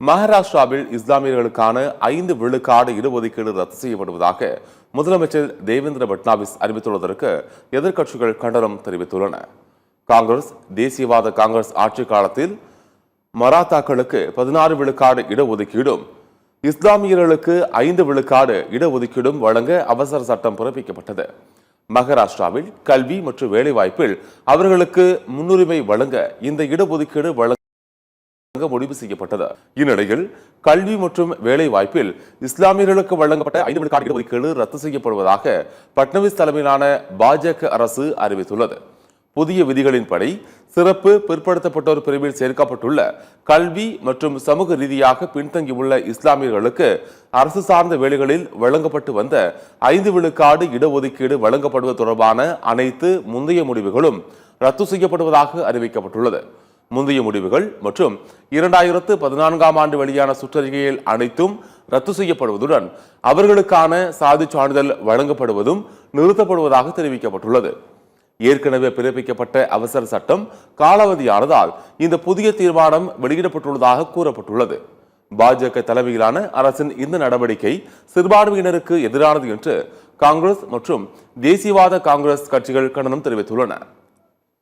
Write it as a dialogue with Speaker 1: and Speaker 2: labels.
Speaker 1: மகாராஷ்டிராவில் இஸ்லாமியர்களுக்கான 5 விழுக்காடு இடஒதுக்கீடு ரத்து செய்யப்படுவதாக முதலமைச்சர் தேவேந்திர பட்னாவிஸ் அறிவித்துள்ளதற்கு எதிர்க்கட்சிகள் கண்டனம் தெரிவித்துள்ளன. காங்கிரஸ் தேசியவாத காங்கிரஸ் ஆட்சி காலத்தில் மராத்தாக்களுக்கு 16 விழுக்காடு இடஒதுக்கீடும் இஸ்லாமியர்களுக்கு 5 விழுக்காடு இடஒதுக்கீடும் வழங்க அவசர சட்டம் பிறப்பிக்கப்பட்டது. மகாராஷ்டிராவில் கல்வி மற்றும் வேலைவாய்ப்பில் அவர்களுக்கு முன்னுரிமை வழங்க இந்த இடஒதுக்கீடு முடிவு செய்யப்பட்டது. இந்நிலையில் கல்வி மற்றும் வேலை வாய்ப்பில் இஸ்லாமியர்களுக்கு வழங்கப்பட்ட 5 விழுக்காடு இடஒதுக்கீடு ரத்து செய்யப்படுவதாக பட்னாவிஸ் தலைமையிலான பாஜக அரசு அறிவித்துள்ளது. புதிய விதிகளின்படி சிறப்பு பிற்படுத்தப்பட்டோர் பிரிவில் சேர்க்கப்பட்டுள்ள கல்வி மற்றும் சமூக ரீதியாக பின்தங்கியுள்ள இஸ்லாமியர்களுக்கு அரசு சார்ந்த வேலைகளில் வழங்கப்பட்டு வந்த 5 விழுக்காடு இடஒதுக்கீடு வழங்கப்படுவது தொடர்பான அனைத்து முந்தைய முடிவுகளும் ரத்து செய்யப்படுவதாக அறிவிக்கப்பட்டுள்ளது. முந்தைய முடிவுகள் மற்றும் 2014ஆம் ஆண்டு வெளியான சுற்றறிக்கையில் அனைத்தும் ரத்து செய்யப்படுவதுடன் அவர்களுக்கான சாதி சான்றிதழ் வழங்கப்படுவதும் நிறுத்தப்படுவதாக தெரிவிக்கப்பட்டுள்ளது. ஏற்கனவே பிறப்பிக்கப்பட்ட அவசர சட்டம் காலாவதியானதால் இந்த புதிய தீர்மானம் வெளியிடப்பட்டுள்ளதாக கூறப்பட்டுள்ளது. பாஜக தலைமையிலான அரசின் இந்த நடவடிக்கை சிறுபான்மையினருக்கு எதிரானது என்று காங்கிரஸ் மற்றும் தேசியவாத காங்கிரஸ் கட்சிகள் கண்டனம் தெரிவித்துள்ளன.